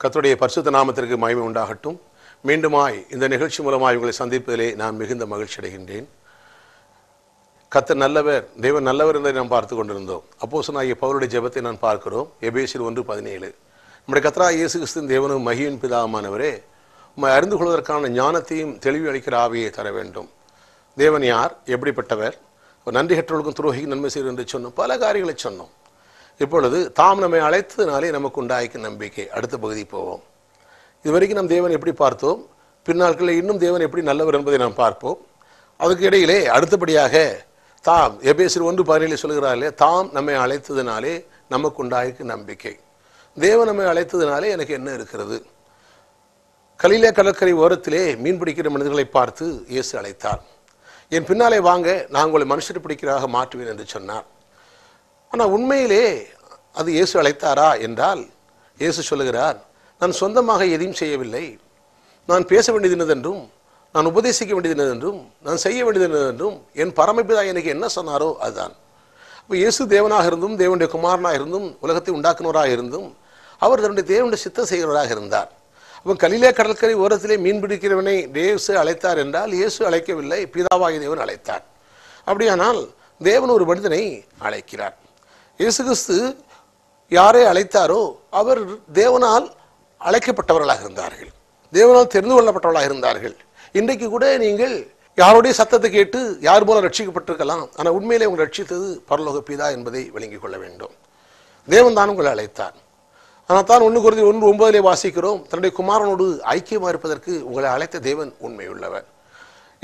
கர்த்தருடைய பரிசுத்த நாமத்திற்கு மகிமை உண்டாகட்டும். மீண்டுமாய் இந்த நிகழ்ச்சி மூலமாய் உங்களை சந்திப்பதிலே நான் மிகுந்த மகிழ்ச்சி அடைகின்றேன். கர்த்தர் நல்லவர், தேவன் நல்லவர் என்பதை நாம் பார்த்து கொண்டிருந்தோம். அப்போஸ்தலனாகிய பவுலுடைய ஜெபத்தை நான் பார்க்கிறோம். எபேசியர் 1:17. நம்முடைய கர்த்தராகிய இயேசு கிறிஸ்துவின் தேவனும் மகிமையின் பிதாவுமானவரே, உம்மை அறிந்து கொள்வதற்கான ஞானத்தையும் தெளிவு அளிக்கிற ஆவியை தர வேண்டும். தேவன் யார், எப்படிப்பட்டவர், நன்றி கற்றவர்களுக்கும் துரோகிக்கு நன்மை செய்வது என்று சொன்னோம். பல காரியங்களை சொன்னோம். இப்பொழுது தாம் நம்மை அழைத்ததினாலே நமக்கு உண்டாய்க்கும் நம்பிக்கை. அடுத்த பகுதி போவோம். இதுவரைக்கும் நம் தேவன் எப்படி பார்த்தோம், பின்னாட்களில் இன்னும் தேவன் எப்படி நல்லவர் என்பதை நாம் பார்ப்போம். அதுக்கு இடையிலே அடுத்தபடியாக தாம் எபேசியர் 1:17 சொல்கிறார்களே, தாம் நம்மை அழைத்ததினாலே நமக்கு உண்டாய்க்கும் நம்பிக்கை. தேவன் நம்மை அழைத்ததினாலே எனக்கு என்ன இருக்கிறது? கலிலே கடற்கரை ஓரத்திலே மீன் பிடிக்கிற மனிதர்களை பார்த்து இயேசு அழைத்தார். என் பின்னாலே வாங்க, நான் உங்களை மனுஷர் பிடிக்கிறதாக மாற்றுவேன் என்று சொன்னார். ஆனால் உண்மையிலே அது இயேசு அழைத்தாரா என்றால், இயேசு சொல்லுகிறார், நான் சொந்தமாக எதையும் செய்யவில்லை. நான் பேச வேண்டியதுனதென்றும், நான் உபதேசிக்க வேண்டியதுனதென்றும், நான் செய்ய வேண்டியதுனதென்றும் என் பரமபிதா எனக்கு என்ன சொன்னாரோ அதுதான். இப்போ இயேசு தேவனாக இருந்தும், தேவனுடைய குமாரனாக இருந்தும், உலகத்தை உண்டாக்குனவராக இருந்தும், அவர் தன்னுடைய தேவனுடைய சித்தம் செய்கிறவராக இருந்தார். அப்போ கலிலே கடற்கரை ஓரத்திலே மீன் பிடிக்கிறவனை இயேசு அழைத்தார் என்றால், இயேசு அழைக்கவில்லை, பிதாவாகிய தேவன் அழைத்தார். அப்படியானால் தேவன் ஒரு மனிதனை அழைக்கிறார். இயேசு கிறிஸ்து யாரை அழைத்தாரோ அவர் தேவனால் அழைக்கப்பட்டவர்களாக இருந்தார்கள், தேவனால் தெரிந்து கொள்ளப்பட்டவர்களாக இருந்தார்கள். இன்றைக்கு கூட நீங்கள் யாருடைய சத்தத்தை கேட்டு யார் மூலம் ரட்சிக்கப்பட்டிருக்கலாம், ஆனால் உண்மையிலே உங்களை ரட்சித்தது பரலோக பிதா என்பதை விளங்கிக் கொள்ள வேண்டும். தேவன் தான் உங்களை அழைத்தார். ஆனால் தான் 1 Corinthians 1:9 வாசிக்கிறோம், தன்னுடைய குமாரனோடு ஐக்கியமாக இருப்பதற்கு உங்களை அழைத்த தேவன் உண்மையுள்ளவர்.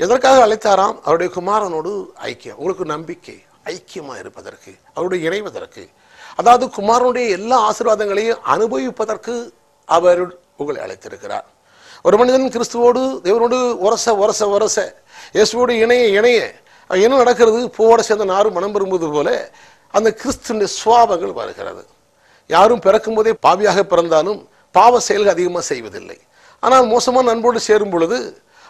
எதற்காக அழைத்தாராம்? அவருடைய குமாரனோடு ஐக்கியம், உங்களுக்கு நம்பிக்கை, ஐக்கியமாக இருப்பதற்கு, அவருடைய இணைவதற்கு, அதாவது குமாரனுடைய எல்லா ஆசீர்வாதங்களையும் அனுபவிப்பதற்கு அவர் உங்களை அழைத்திருக்கிறார். ஒரு மனிதன் கிறிஸ்துவோடு தேவனோடு உரச இயேசுவோடு இணைய என்ன நடக்கிறது? பூவோட சேர்ந்த நாரும் மனம் விரும்புவது போல அந்த கிறிஸ்துவின் சுவாபங்கள் வருகிறது. யாரும் பிறக்கும் போதே பாவியாக பிறந்தாலும் பாவ செயல்கள் அதிகமாக செய்வதில்லை. ஆனால் மோசமான அன்போடு சேரும் பொழுது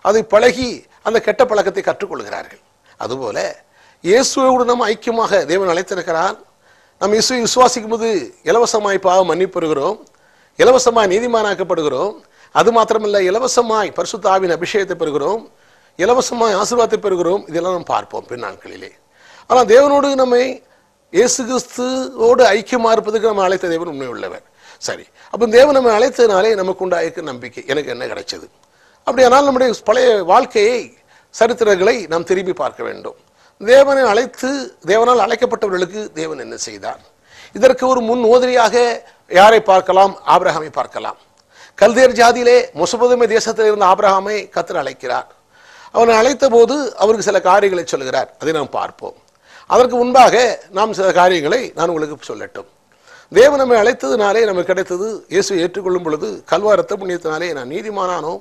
அதை பழகி அந்த கெட்ட பழக்கத்தை கற்றுக்கொள்கிறார்கள். அதுபோல இயேசுவோடு நம்ம ஐக்கியமாக தேவன் அழைத்திருக்கிறார். நம்ம இயேசுவை விசுவாசிக்கும் போது இலவசமாய் பாவ மன்னிப்பு பெறுகிறோம், இலவசமாய் நீதிமானாக்கப்படுகிறோம். அது மாத்திரமல்ல, இலவசமாய் பரிசுத்த ஆவியின் அபிஷேகத்தை பெறுகிறோம், இலவசமாய் ஆசீர்வாதத்தை பெறுகிறோம். இதெல்லாம் நாம் பார்ப்போம் பின்னாட்களிலே. ஆனால் தேவனோடு நம்மை இயேசு கிறிஸ்துவோடு ஐக்கியமாக இருப்பதற்கு நம்ம அழைத்த தேவன் உண்மை உள்ளவர். சரி, அப்போ தேவன் நம்ம அழைத்ததினாலே நமக்கு உண்டாயிருக்க நம்பிக்கை. எனக்கு என்ன கிடைச்சது? அப்படியானால் நம்முடைய பழைய வாழ்க்கையை, சரித்திரங்களை நாம் திரும்பி பார்க்க வேண்டும். தேவனை அழைத்து தேவனால் அழைக்கப்பட்டவர்களுக்கு தேவன் என்ன செய்தார்? இதற்கு ஒரு முன் மாதிரியாக யாரை பார்க்கலாம்? ஆபிரகாமை பார்க்கலாம். கல்தேர் ஜாதியிலே மெசொப்பொத்தாமிய தேசத்தில் இருந்த ஆபிரகாமை கர்த்தர் அழைக்கிறார். அவனை அழைத்த போது அவருக்கு சில காரியங்களை சொல்கிறார். அதை நாம் பார்ப்போம். அதற்கு முன்பாக நாம் சில காரியங்களை நான் உங்களுக்கு சொல்லட்டும். தேவன் நம்மை அழைத்ததினாலே நமக்கு கிடைத்தது, இயேசுவை ஏற்றுக்கொள்ளும் பொழுது கல்வாரி இரத்த புண்ணியத்தினாலே நான் நீதிமானானோ,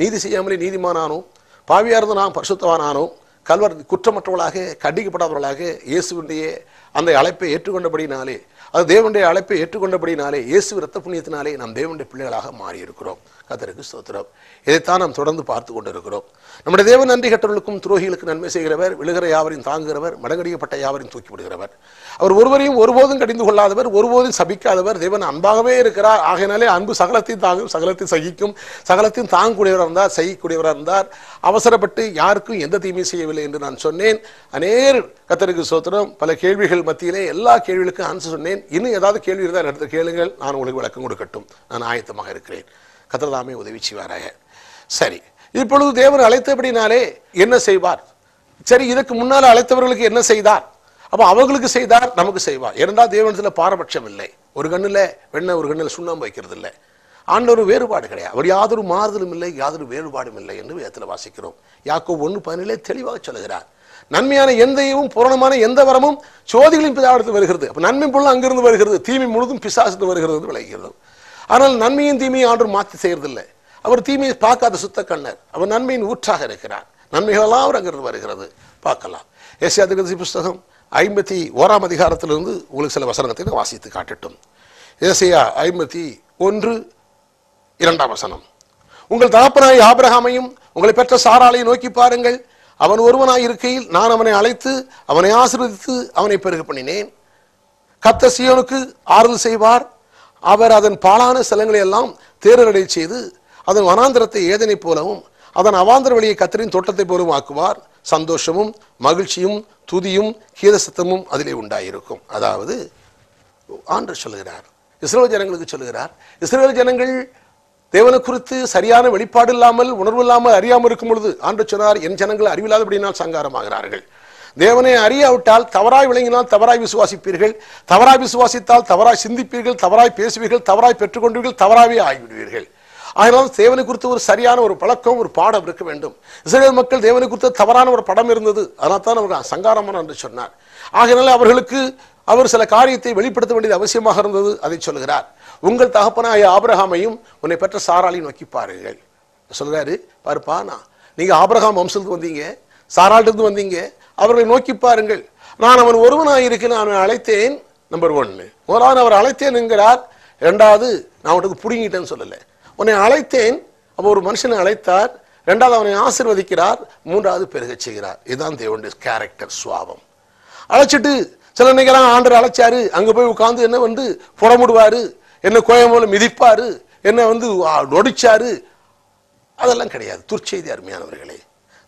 நீதி செய்யாமலே நீதிமானானோ, பாவியா இருந்து நான் பரிசுத்தவானானோ, கல்வாரி குற்றமற்றவர்களாக கண்டிக்கப்படாதவர்களாக இயேசுடைய அந்த அழைப்பை ஏற்றுக்கொண்டபடினாலே, அது தேவனுடைய அழைப்பை ஏற்றுக்கொண்டபடினாலே, இயேசு இரத்த புண்ணியத்தினாலே நாம் தேவனுடைய பிள்ளைகளாக மாறியிருக்கிறோம். கர்த்தருக்கு ஸ்தோத்திரம். இதைத்தான் நாம் தொடர்ந்து பார்த்து கொண்டிருக்கிறோம். நம்முடைய தேவன் நன்றி கற்றவர்களுக்கும் துரோகிகளுக்கு நன்மை செய்கிறவர், விழுகிற யாவரையும் தாங்குகிறவர், மடங்கடிக்கப்பட்ட யாவரையும் தூக்கி விடுகிறவர். அவர் ஒருவரையும் ஒருபோதும் கடிந்து கொள்ளாதவர், ஒருபோதும் சபிக்காதவர். தேவன் அன்பாகவே இருக்கிறார். ஆகையினாலே அன்பு சகலத்தையும் தாங்கும், சகலத்தையும் சகிக்கும், சகலத்தையும் தாங்கக்கூடியவராக இருந்தார், செய்யக்கூடியவராக இருந்தார். அவசரப்பட்டு யாருக்கும் எந்த தீமையும் செய்யவில்லை என்று நான் சொன்னேன். அநேர் கர்த்தருக்கு ஸ்தோத்திரம். பல கேள்விகள் மத்தியிலே எல்லா கேள்விகளுக்கும் ஆன்சர் சொன்னேன். இன்னும் ஏதாவது கேள்வி இருந்தால் எடுத்து கேளுங்கள், நான் உங்களுக்கு விளக்கம் கொடுக்கட்டும். நான் ஆயத்தமாக இருக்கிறேன். கர்த்தர் தாமே உதவி செய்வாராக. சரி, இப்பொழுது தேவன் அழைத்தபடினாலே என்ன செய்வார்? சரி, இதற்கு முன்னால் அழைத்தவர்களுக்கு என்ன செய்தார்? அப்போ அவர்களுக்கு செய்தார், நமக்கு செய்வார். இரண்டாவது தேவனத்தில் பாரபட்சம் இல்லை. ஒரு கண்ணில் வெண்ணெய், ஒரு கண்ணில் சுண்ணாம்பு வைக்கிறது இல்லை. ஆண்டவர் வேறுபாடு கிடையாது. அவர் யாதொரு மாறுதலும் இல்லை, யாதொரு வேறுபாடும் இல்லை என்று வேதத்தில் வாசிக்கிறோம். யாக்கோபு 1:17 தெளிவாக சொல்லுகிறார். நன்மையான எந்தையும் பூரணமான எந்த வரமும் சோதிகளின் பிதாவிடத்தில் வருகிறது. அப்போ நன்மை பொருள் அங்கிருந்து வருகிறது, தீமை முழுதும் பிசாசுக்கு வருகிறது என்று விளங்குகிறது. ஆனால் நன்மையும் தீமையும் ஆண்டவர் மாற்றி செய்யறதில்லை. அவர் தீமையை பார்க்காத சுத்த கண்ணர். அவர் நன்மையின் ஊற்றாக இருக்கிறார். நன்மைகளெல்லாம் அவர் அங்கிருந்து வருகிறது. பார்க்கலாம். ஏசாயா தீர்க்கதரிசி புஸ்தகம் 51 அதிகாரத்திலிருந்து உங்களுக்கு சில வசனத்தை நான் வாசித்து காட்டட்டும். ஏசாயா 51:2. உங்கள் தகப்பனாய் ஆபிரகாமையும் உங்களை பெற்ற சாராளையும் நோக்கி பாருங்கள். அவன் ஒருவனாய் இருக்கையில் நான் அவனை அழைத்து அவனை ஆசீர்வதித்து அவனை பெருக பண்ணினேன். கர்த்தர் சீயோனுக்கு ஆறுதல் செய்வார். அவர் அதன் பாழான ஸ்தலங்களை எல்லாம் தேரடை செய்து அதன் வனாந்திரத்தை ஏதனை போலவும் அதன் அவாந்தர வழியை கர்த்தரின் தோட்டத்தை போலவும் ஆக்குவார். சந்தோஷமும் மகிழ்ச்சியும் துதியும் கீதசத்தமும் அதிலே உண்டாயிருக்கும். அதாவது ஆண்டவர் சொல்லுகிறார், இஸ்ரவேல் ஜனங்களுக்கு சொல்லுகிறார், இஸ்ரவேல் ஜனங்கள் தேவனை குறித்து சரியான வெளிப்பாடு இல்லாமல் உணர்வு இல்லாமல் அறியாமல் இருக்கும் பொழுது ஆண்டவர் சொன்னார், என் ஜனங்கள் அறிவில்லாதபடியினால் சங்காரமாகிறார்கள். தேவனை அறியாவிட்டால் தவறாய் விளங்கினால் தவறாய் விசுவாசிப்பீர்கள், தவறாய் விசுவாசித்தால் தவறாய் சிந்திப்பீர்கள், தவறாய் பேசுவீர்கள், தவறாய் பெற்றுக்கொண்டீர்கள், தவறாகவே ஆகிவிடுவீர்கள். அதனால் தேவனை குறித்து ஒரு சரியான ஒரு பழக்கம் ஒரு பாடம் இருக்க வேண்டும். இஸ்ரவேல் மக்கள் தேவனை குறித்து தவறான ஒரு படம் இருந்தது, அதனால் தான் அவர் சங்காரமான என்று சொன்னார். ஆகையினால அவர்களுக்கு அவர் சில காரியத்தை வெளிப்படுத்த வேண்டியது அவசியமாக இருந்தது. அதை சொல்கிறார், உங்கள் தகப்பனாய ஆபிரகாமையும் உன்னை பெற்ற சாராளையும் நோக்கி பாருங்கள் சொல்றாரு. பாருப்பா, நீங்க ஆபிரகாம் வம்சத்துக்கு வந்தீங்க, சாராளிலிருந்து வந்தீங்க, அவர்களை நோக்கி பாருங்கள். நான் அவன் ஒருவனாயிருக்க நான் அழைத்தேன். நம்பர் 1, முதலாவது அவர் அழைத்தேன் என்கிறார். இரண்டாவது, நான் உனக்கு புடுங்கிட்டேன்னு சொல்லல, உன்னை அழைத்தேன். அப்போ ஒரு மனுஷனை அழைத்தார். இரண்டாவது, அவனை ஆசீர்வதிக்கிறார். மூன்றாவது, பெருகச் செய்கிறார். இதுதான் தேவனுடைய கேரக்டர், சுவாபம். அழைச்சிட்டு சில நினைக்கிறாங்க ஆண்டவர் அழைச்சாரு, அங்க போய் உட்கார்ந்து என்ன வந்து புறமுடுவாரு, என்ன கோயம்போல மிதிப்பாரு, என்ன வந்து நொடிச்சாரு, அதெல்லாம் கிடையாது. துர்ச்செய்தி அருமையானவர்களே.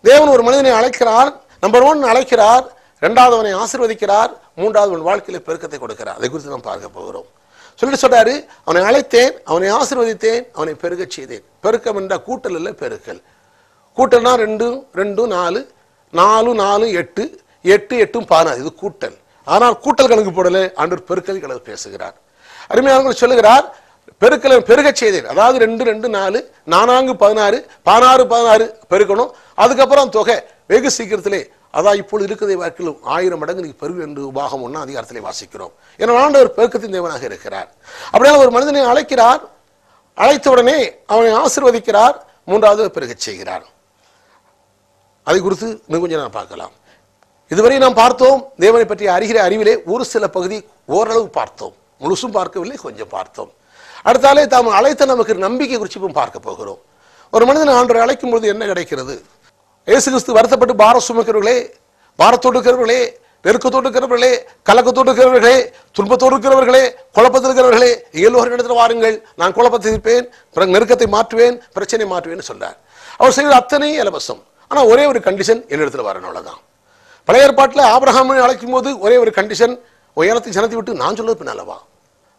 தேவன் ஒரு மனிதனை அழைக்கிறார். நம்பர் 1 அழைக்கிறார், இரண்டாவது அவனை ஆசீர்வதிக்கிறார், மூன்றாவது அவன் வாழ்க்கையில பெருக்கத்தை கொடுக்கிறார். அதை குறித்து நாம் பார்க்க போகிறோம். சொல்லிட்டு சொல்றாரு, அவனை அழைத்தேன், அவனை ஆசீர்வதித்தேன், அவனை பெருகச் செய்தேன். பெருக்கம் என்ற கூட்டல் இல்லை, பெருக்கல். கூட்டல்னா 2 2 4 4 4 8 8 8 14, இது கூட்டல். ஆனால் கூட்டல் கணக்கு போடல, ஆண்டவர் பெருக்கல் கணக்கு பேசுகிறார். அருமையானவர்கள் சொல்லுகிறார், பெருக்கலை பெருகச் செய்தேன். அதாவது 2 2 4 4 16 16 16 பெருக்கணும். அதுக்கப்புறம் தொகை வெகு சீக்கிரத்திலே, அதான் இப்பொழுது இருக்கிறதை வாக்கிலும் 1000 மடங்கு நீ பெருகு என்று உபாகம் 1 அதிகாரத்திலே வாசிக்கிறோம். ஏன்னா ஆண்டவர் பெருக்கத்தின் தேவனாக இருக்கிறார். அப்படியே ஒரு மனிதனை அழைக்கிறார், அழைத்த உடனே அவனை ஆசீர்வதிக்கிறார், மூன்றாவது பெருகச் செய்கிறார். அதை குறித்து இன்னும் கொஞ்சம் நான் பார்க்கலாம். இதுவரை நாம் பார்த்தோம், தேவனை பற்றி அறிகிற அறிவிலே ஒரு சில பகுதி ஓரளவு பார்த்தோம், முழுசும் பார்க்கவில்லை, கொஞ்சம் பார்த்தோம். அடுத்தாலே தாம் அழைத்த நமக்கு நம்பிக்கை குறித்து பார்க்க போகிறோம். ஒரு மனிதன் ஆண்டவரை அழைக்கும் பொழுது என்ன கிடைக்கிறது? இயேசு கிறிஸ்து வருத்தப்பட்டு பாரம் சுமக்கிறவர்களே, பாரத்தோடு இருக்கிறவர்களே, நெருக்கத்தோடு இருக்கிறவர்களே, கலக்கத்தோடு இருக்கிறவர்களே, துன்பத்தோடு இருக்கிறவர்களே, குழப்பத்தில் இருக்கிறவர்களே, எல்லோரும் இடத்துல வாருங்கள், நான் குழப்பத்தை தீர்ப்பேன், நெருக்கத்தை மாற்றுவேன், பிரச்சனை மாற்றுவேன் சொல்றார். அவர் செய்வது அத்தனை இலவசம். ஆனால் ஒரே ஒரு கண்டிஷன், என்னிடத்துல வரணும், அவ்வளவுதான். பழைய ஏற்பாட்டில் ஆபிரகாமை அழைக்கும் போது ஒரே ஒரு கண்டிஷன், உயரத்தை ஜனத்தை விட்டு நான் சொல்றது பின்னாலவா.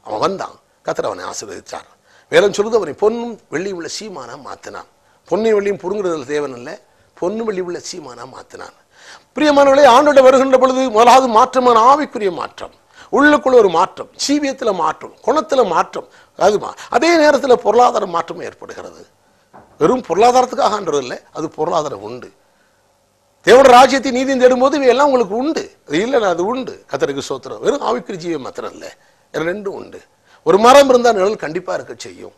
அவன் வந்தான், கர்த்தர் அவனை ஆசீர்வதித்தார். வேதம் சொல்லுது, அவனை பொன்னும் வெள்ளியும் உள்ள சீமானா மாத்தினான். பொன்னையும் வெள்ளியும் புடுங்குறதுல தேவன் இல்லை, பொன்னு வெள்ளி உள்ள சீமானா மாத்தினான். பிரியமானவர்களே, ஆண்டோட வருகின்ற பொழுது முதலாவது மாற்றமான ஆவிக்குரிய மாற்றம், உள்ளுக்குள்ள ஒரு மாற்றம், ஜீவியத்தில் மாற்றம், குணத்தில் மாற்றம், அதே நேரத்தில் பொருளாதார மாற்றம் ஏற்படுகிறது. வெறும் பொருளாதாரத்துக்காக ஆண்டது இல்லை, அது பொருளாதாரம் உண்டு. தேவனுடைய ராஜ்யத்தை நீதியும் தேடும்போது இவையெல்லாம் உங்களுக்கு உண்டு, அது இல்லைன்னா அது உண்டு. கர்த்தருக்கு ஸ்தோத்திரம். வெறும் ஆவிக்குரிய ஜீவியம் மாத்திரம் இல்லை, ரெண்டும் உண்டு. ஒரு மரம் இருந்தால் நிழல் கண்டிப்பா இருக்க செய்யும்.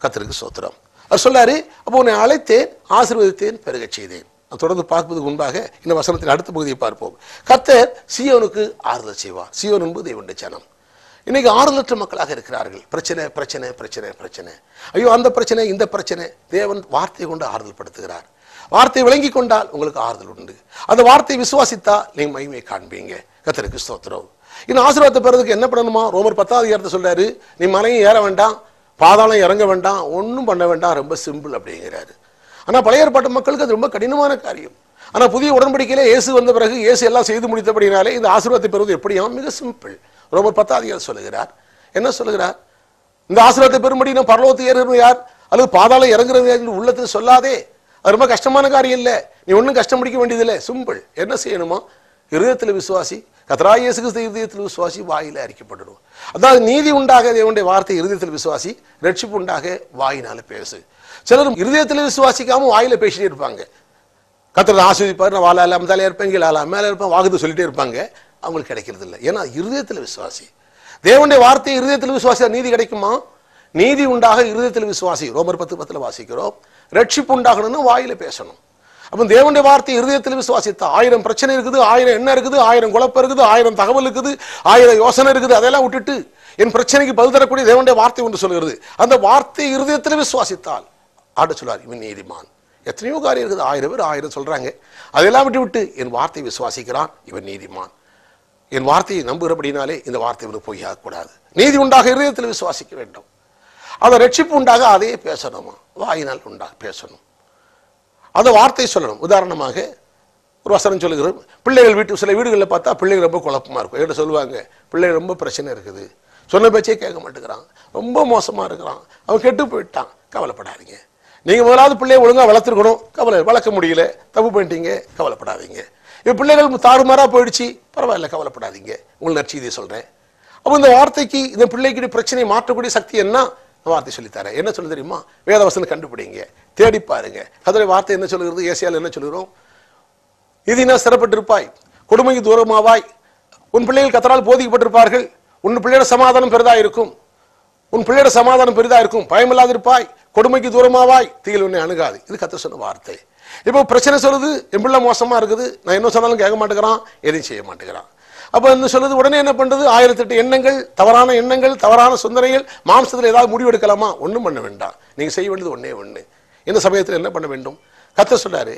கர்த்தருக்கு ஸ்தோத்திரம். அவர் சொல்லாரு, அப்போ உன்னை அழைத்தேன், ஆசீர்வதித்தேன், பெருகச் செய்தேன். தொடர்ந்து பார்ப்பதற்கு முன்பாக இந்த வசனத்தின் அடுத்த பகுதியை பார்ப்போம். கர்த்தர் சீயோனுக்கு ஆறுதல் செய்வார். சீயோன் என்பது தேவனுடைய ஜனம். இன்னைக்கு ஆறுதலற்ற மக்களாக இருக்கிறார்கள். பிரச்சனை பிரச்சனை பிரச்சனை பிரச்சனை, ஐயோ அந்த பிரச்சனை இந்த பிரச்சனை. தேவன் வார்த்தையை கொண்டு ஆறுதல் படுத்துகிறார். வார்த்தையை விளங்கி கொண்டால் உங்களுக்கு ஆறுதல் உண்டு. அந்த வார்த்தையை விசுவாசித்தா நீங்க மகிமையை காண்பீங்க. கர்த்தருக்கு ஸ்தோத்திரம். இன்னும் ஆசீர்வாதத்தை பெறதுக்கு என்ன பண்ணணுமா? ரோமர் 10வது அதிகாரத்தை சொல்றாரு, நீ மலையும் ஏற வேண்டாம், பாதாளம் இறங்க வேண்டாம், ஒன்றும் பண்ண வேண்டாம், ரொம்ப சிம்பிள் அப்படிங்கிறாரு. ஆனா பழைய ஏற்பாட்டு மக்களுக்கு அது ரொம்ப கடினமான காரியம். ஆனா புதிய உடன்படிக்கையில இயேசு வந்த பிறகு இயேசு எல்லாம் செய்து முடித்தபடினாலே இந்த ஆசீர்வாதத்தை பெறுவது எப்படியா? மிக சிம்பிள். ரோமர் 10வது அதிகாரம் சொல்லுகிறார். என்ன சொல்லுகிறார்? இந்த ஆசீர்வாதத்தை பெறும்படி நான் பரலோகத்துக்கு ஏறுகிறது யார் அல்லது பாதாளம் இறங்குறது யார் என்று உள்ளத்தில் சொல்லாதே. அது ரொம்ப கஷ்டமான காரியம் இல்லை, நீ ஒன்றும் கஷ்டம் பிடிக்க வேண்டியதில்லை, சிம்பிள். என்ன செய்யணுமா? இருதயத்தில் விசுவாசி, கர்த்தராகிய இயேசு கிறிஸ்து இருதயத்தில் விசுவாசி, வாயில அறிக்கப்படணும். அதாவது நீதி உண்டாக தேவனுடைய வார்த்தை இருதயத்தில் விசுவாசி, ரட்சிப்பு உண்டாக வாயினால பேசு. சிலரும் இருதயத்தில் விசுவாசிக்காம வாயில பேசிட்டே இருப்பாங்க. கர்த்தர் ஆசீர்வதிப்பார், நான் வாழ தலையா இருப்பேன், கீழே மேல இருப்பேன், வாக்குத்து சொல்லிட்டே இருப்பாங்க, அவங்களுக்கு கிடைக்கிறது இல்லை. ஏன்னா இருதயத்தில் விசுவாசி. தேவனுடைய வார்த்தை இருதயத்தில் விசுவாசி நீதி கிடைக்குமா? நீதி உண்டாக இருதயத்தில் விசுவாசி, ரோமர் 10:10 வாசிக்கிறோம். ரட்சிப்பு உண்டாகணும்னு வாயில பேசணும். அப்ப தேவனுடைய வார்த்தை இருதயத்தில் விசுவாசித்தா 1000 பிரச்சனை இருக்குது, 1000 என்ன இருக்குது, 1000 குழப்பம் இருக்குது, 1000 தகவல் இருக்குது, 1000 யோசனை இருக்குது, அதெல்லாம் விட்டுட்டு என் பிரச்சனைக்கு பதில் தரக்கூடிய தேவனுடைய வார்த்தை ஒன்று சொல்லுகிறது. அந்த வார்த்தை இருதயத்தில் விசுவாசித்தால் ஆட சொல்லார், இவன் நீதிமான். எத்தனையோ காரியம் இருக்குது, 1000 பேர் 1000 சொல்றாங்க, அதெல்லாம் விட்டு என் வார்த்தை விசுவாசிக்கிறான், இவன் நீதிமான். என் வார்த்தையை நம்புகிறபடினாலே இந்த வார்த்தை இவனுக்கு பொய்யாக கூடாது. நீதி உண்டாக இருதயத்தில் விசுவாசிக்க வேண்டும். அதை ரட்சிப்பு உண்டாக அதையே பேசணுமா, வாயினால் உண்டாக பேசணும், அதை வார்த்தை சொல்லணும். உதாரணமாக ஒரு வசனம் சொல்லுகிறோம், பிள்ளைகள் சில வீடுகளில் பார்த்தா பிள்ளைகள் ரொம்ப குழப்பமாக இருக்கும். என்கிட்ட சொல்லுவாங்க, பிள்ளைகள் ரொம்ப பிரச்சனை இருக்குது, சொன்ன பேச்சே கேட்க மாட்டேங்கிறான், ரொம்ப மோசமாக இருக்கிறான், அவன் கெட்டு போயிட்டான். கவலைப்படாதீங்க, நீங்கள் முதலாவது பிள்ளையை ஒழுங்காக வளர்த்துருக்கணும். வளர்க்க முடியல, தப்பு பண்ணிட்டீங்க, கவலைப்படாதீங்க. இப்போ பிள்ளைகள் தாறுமாறாக போயிடுச்சு, பரவாயில்ல, கவலைப்படாதீங்க, உங்களுக்கு நற்செய்தியை சொல்கிறேன். அப்போ இந்த வார்த்தைக்கு, இந்த பிள்ளைக்கு பிரச்சனையை மாற்றக்கூடிய சக்தி என்ன வார்த்தை சொல்லித்தரேன். என்ன சொல்லு தெரியுமா? வேதவசனம் கண்டுபிடிங்க, தேடி பாருங்க. கர்த்தருடைய வார்த்தை என்ன சொல்லுகிறது? ஏசாயால என்ன சொல்லுகிறோம்? இதினா சிறப்பட்டிருப்பாய், கொடுமைக்கு தூரமாவாய், உன் பிள்ளைகள் கர்த்தரால் போதிக்கப்பட்டிருப்பார்கள், உன் பிள்ளையோட சமாதானம் பெரிதா இருக்கும், உன் பிள்ளையோட சமாதானம் பெரிதா இருக்கும், பயமில்லாதிருப்பாய், கொடுமைக்கு தூரமாவாய், தீயில் உன்னை அணுகாது. இது கர்த்தர் சொன்ன வார்த்தை. இப்போ பிரச்சனை சொல்லுது, என் பிள்ளை மோசமா இருக்குது, நான் என்ன சொன்னாலும் கேட்க மாட்டேங்கிறான், எதையும் செய்ய மாட்டேங்கிறான். அப்போ என்ன சொல்லுது? உடனே என்ன பண்றது? 1008 எண்ணங்கள், தவறான எண்ணங்கள், தவறான சிந்தனைகள். மாம்சத்தில் ஏதாவது முடிவு எடுக்கலாமா? ஒன்றும் பண்ண வேண்டாம். நீங்க செய்ய வேண்டியது ஒன்னே ஒன்று. இந்த சமயத்தில் என்ன பண்ண வேண்டும்? கர்த்தர் சொல்றாரு,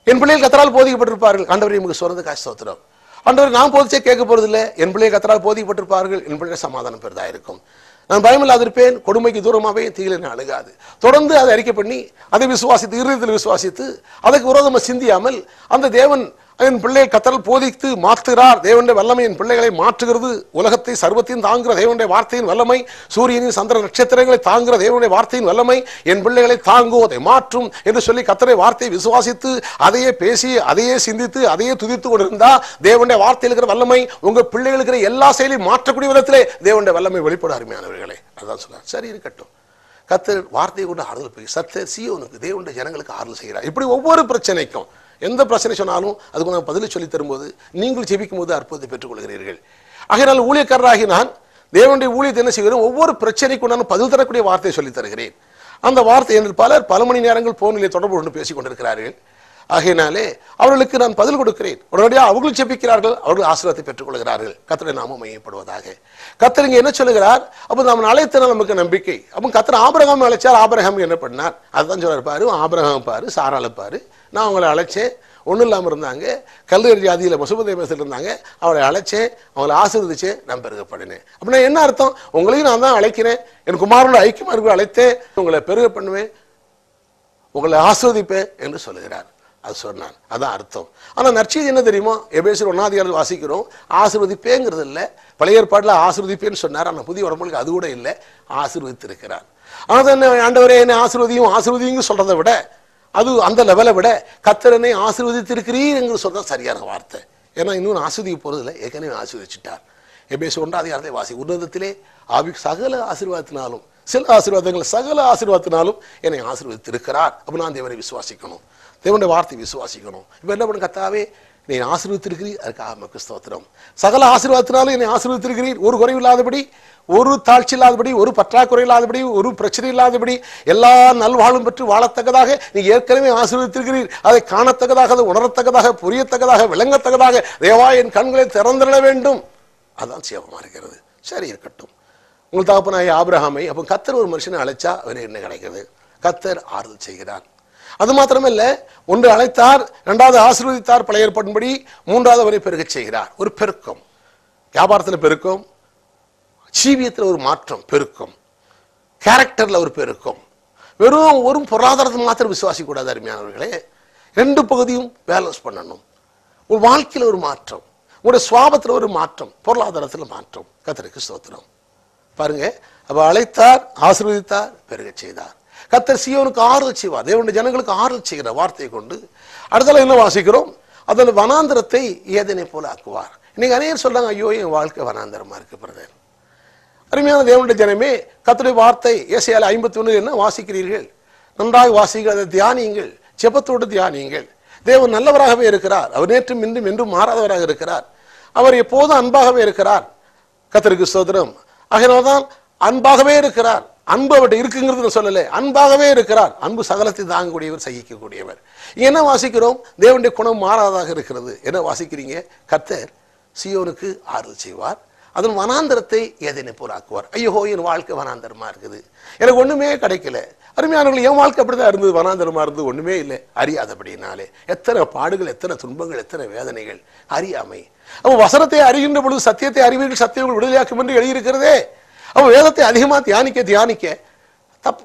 என் பிள்ளைகள் கர்த்தரால் போதிக்கப்பட்டிருப்பார்கள். ஆண்டவரே நமக்கு சொல்றதுக்காக ஸ்தோத்திரம். ஆண்டவர் நான் போதிச்சே கேட்க போறது இல்லை, என் பிள்ளைகள் கர்த்தரால் போதிக்கப்பட்டிருப்பார்கள், என் பிள்ளைகள் சமாதானம் பெரிதா இருக்கும், நான் பயமில்லாதிருப்பேன், கொடுமைக்கு தூரமாகவே, தீயில் என்னை அணுகாது. தொடர்ந்து அதை அறிக்கை பண்ணி, அதை விசுவாசித்து, இருதயத்தில் விசுவாசித்து, அதற்கு விரோதமாக சிந்தியாமல், அந்த தேவன் என் பிள்ளையை கர்த்தரால் போதித்து மாற்றுகிறார், தேவனுடைய வல்லமை என் பிள்ளைகளை மாற்றுகிறது, உலகத்தை சர்வத்தையும் தாங்குகிற தேவனுடைய வார்த்தையின் வல்லமை, சூரியனின் சந்திர நட்சத்திரங்களை தாங்குகிற தேவனுடைய வார்த்தையின் வல்லமை என் பிள்ளைகளை தாங்கும், அதை மாற்றும் என்று சொல்லி கர்த்தருடைய வார்த்தையை விசுவாசித்து, அதையே பேசி, அதையே சிந்தித்து, அதையே துதித்து கொண்டிருந்தா, தேவனுடைய வார்த்தையில் இருக்கிற வல்லமை உங்க பிள்ளைகளுக்கு இருக்கிற எல்லா செயலையும் மாற்றக்கூடிய விதத்திலே தேவனுடைய வல்லமை வெளிப்பட அருமையானவர்களே. அதான் சொல்றார். சரி, இருக்கட்டும். கர்த்தர் வார்த்தையை கொண்டு ஆறுதல் போய் சத்த சீயோனுக்கு, தேவனுடைய ஜனங்களுக்கு ஆறுதல் செய்கிறார். இப்படி ஒவ்வொரு பிரச்சனைக்கும், எந்த பிரச்சனை சொன்னாலும் அதுக்கு நான் பதில் சொல்லி தரும்போது நீங்கள் ஜெபிக்கும் போது அற்புதத்தை பெற்றுக் கொள்கிறீர்கள். ஆகையினால் ஊழியக்காரராகி நான் தேவனுடைய ஊழியத்தை என்ன செய்கிறேன்? ஒவ்வொரு பிரச்சனைக்கும் நான் பதில் தரக்கூடிய வார்த்தையை சொல்லித் தருகிறேன். அந்த வார்த்தை என்று பல மணி நேரங்கள் போனிலே தொடர்பு கொண்டு பேசிக் கொண்டிருக்கிறார்கள். ஆகையினாலே அவர்களுக்கு நான் பதில் கொடுக்கிறேன். உடனடியாக அவர்கள் ஜெபிக்கிறார்கள், அவர்கள் ஆசீர்வாதத்தை பெற்றுக் கொள்கிறார்கள். கர்த்தருடைய நாமம் மையப்படுவதாக. கர்த்தர் இங்கே என்ன சொல்லுகிறார்? அப்போ நாம் அழைத்தனால் நமக்கு நம்பிக்கை. அப்போ கர்த்தர் ஆபிரகாம் அழைச்சார். ஆபிரகாம் என்ன பண்ணார்? அதுதான் சொல்றாரு, பாரு ஆபிரகாம் பாரு, சாராளை பாரு, நான் அவங்களை அழைச்சேன், ஒன்றும் இல்லாமல் இருந்தாங்க, கல்லூரி ஜாதியில் மெசொப்பொத்தாமியாவில் இருந்தாங்க, அவளை அழைச்சேன், அவங்களை ஆசீர்வதிச்சேன், நான் பெருகப்படினேன். அப்படின்னா என்ன அர்த்தம்? உங்களையும் நான் தான் அழைக்கிறேன், என் குமாரோட ஐக்கியமாக இருக்க அழைத்தேன், உங்களை பெருக பண்ணுவேன், உங்களை ஆசீர்வதிப்பேன் என்று சொல்லுகிறார். அது சொன்னான், அதான் அர்த்தம். ஆனால் நற்செய்தி என்ன தெரியுமா? எபேசியர் 1 வாசிக்கிறோம், ஆசீர்வதிப்பேங்கிறது இல்லை. பழைய ஏற்பாட்டில் ஆசீர்வதிப்பேன்னு சொன்னார், ஆனால் புதிய உடம்புக்கு அது கூட இல்லை, ஆசீர்வதித்திருக்கிறார். ஆனால் என்ன ஆண்டவரே என்னை ஆசீர்வதியும் சொல்றதை விட, அது அந்த லெவலை விட கர்த்தரனை ஆசீர்வதித்திருக்கிறீர் என்று சொல்றது சரியான வார்த்தை. ஏன்னா இன்னும் ஆசீர்வதிக்க போறது இல்லை, ஏற்கனவே ஆசீர்வதிச்சுட்டார். எபேசியர் 1 வாசி, உன்னதத்திலே சகல ஆசீர்வாதத்தினாலும், சில ஆசீர்வாதங்கள் சகல ஆசீர்வாதத்தினாலும் என்னை ஆசீர்வதித்திருக்கிறார். அப்போ நான் தேவனை விசுவாசிக்கணும், தேவனுடைய வார்த்தை விசுவாசிக்கணும். இப்போ என்ன பண்ண? கர்த்தாவே நீ ஆசீர்வதித்திருக்கிறீர், அதுக்காக நமக்கு ஸ்தோத்திரம். சகல ஆசீர்வாதத்தினாலும் என்னை ஆசீர்வதித்திருக்கிறீர், ஒரு குறைவு இல்லாதபடி, ஒரு தாழ்ச்சி இல்லாதபடி, ஒரு பற்றாக்குறை இல்லாதபடி, ஒரு பிரச்சனை இல்லாதபடி, எல்லா நல்வாழும் பெற்று வாழத்தக்கதாக நீ ஏற்கனவே ஆசீர்வதித்திருக்கிறீர். அதை காணத்தக்கதாக, அதை உணரத்தக்கதாக, புரியத்தக்கதாக, விளங்கத்தக்கதாக தேவா என் கண்களை திறந்திட வேண்டும். அதான் சேவமா இருக்கிறது. சரி, இருக்கட்டும். உங்கள் தகப்பனாகிய ஆபிரகாமை அப்போ கர்த்தர் ஒரு மனுஷனை அழைச்சா அவனுக்கு என்ன கிடைக்கிறது? கர்த்தர் ஆறுதல் செய்கிறார். அது மாத்திரமல்ல, ஒன்று அழைத்தார், இரண்டாவது ஆசீர்வதித்தார் பழைய ஏற்பாட்டின்படி, மூன்றாவது அவரை பெருகச் செய்கிறார். ஒரு பெருக்கம், வியாபாரத்தில் பெருக்கம், ஜீவியத்தில் ஒரு மாற்றம், பெருக்கம், கேரக்டர்ல ஒரு பெருக்கம். வெறும் ஒரு பொருளாதாரத்தை மாத்திரம் விசுவாசிக்க கூடாது அருமையானவர்களே. 2 பகுதியும் பேலன்ஸ் பண்ணணும். ஒரு வாழ்க்கையில் ஒரு மாற்றம், உங்களுடைய சுவாபத்தில் ஒரு மாற்றம், பொருளாதாரத்தில் மாற்றம். கர்த்தருக்கு ஸ்தோத்திரம். பாருங்க, அப்ப அழைத்தார், ஆசீர்வதித்தார், பெருகச் செய்தார். கர்த்தர் சீயோனுக்கு ஆறுதல் செய்வார், தேவனுடைய ஜனங்களுக்கு ஆறுதல் செய்கிற வார்த்தையை கொண்டு. அடுத்தல என்ன வாசிக்கிறோம்? அதன் வனாந்திரத்தை ஏதனை போல ஆக்குவார். இன்னைக்கு அநேகர் சொல்றாங்க, ஐயோ என் வாழ்க்கை வனாந்திரமா இருக்கு பிரதர். அருமையான தேவனுடைய ஜனமே, கர்த்தருடைய வார்த்தை ஏசாயா 51 என்ன வாசிக்கிறீர்கள்? நன்றாக வாசிங்கள், அதை தியானியுங்கள், ஜெபத்தோடு தியானியுங்கள். தேவன் நல்லவராகவே இருக்கிறார், அவர் நேற்றும் இன்றும் என்றும் மாறாதவராக இருக்கிறார், அவர் எப்போதும் அன்பாகவே இருக்கிறார். கர்த்தருக்கு ஸ்தோத்திரம். ஆகையினால்தான் அன்பாகவே இருக்கிறார். அன்பு அவர்கிட்ட இருக்குங்கிறது சொல்லல, அன்பாகவே இருக்கிறார். அன்பு சகலத்தை தாங்கக்கூடியவர், சகிக்கக்கூடியவர். என்ன வாசிக்கிறோம்? தேவனுடைய குணம் மாறாதாக இருக்கிறது. என்ன வாசிக்கிறீங்க? கர்த்தர் சீயோனுக்கு ஆறுதல் செய்வார், அதன் வனாந்தரத்தை ஏதேனை போல ஆக்குவார். ஐயோ என் வாழ்க்கை வனாந்தரமா இருக்குது, எனக்கு ஒண்ணுமே கிடைக்கல. அருமையானவர்கள், என் வாழ்க்கை அப்படிதான் இருந்தது, வனாந்தரமா இருந்தது, ஒண்ணுமே இல்லை. அறியாதபடினாலே எத்தனை பாடுகள், எத்தனை துன்பங்கள், எத்தனை வேதனைகள், அறியாமை. அவன் வசனத்தை அறிகின்ற பொழுது சத்தியத்தை அறிவீர்கள், சத்தியங்கள் விடுதலையாக்கும் என்று எழுதியிருக்கிறதே. அவன் வேதத்தை அதிகமா தியானிக்க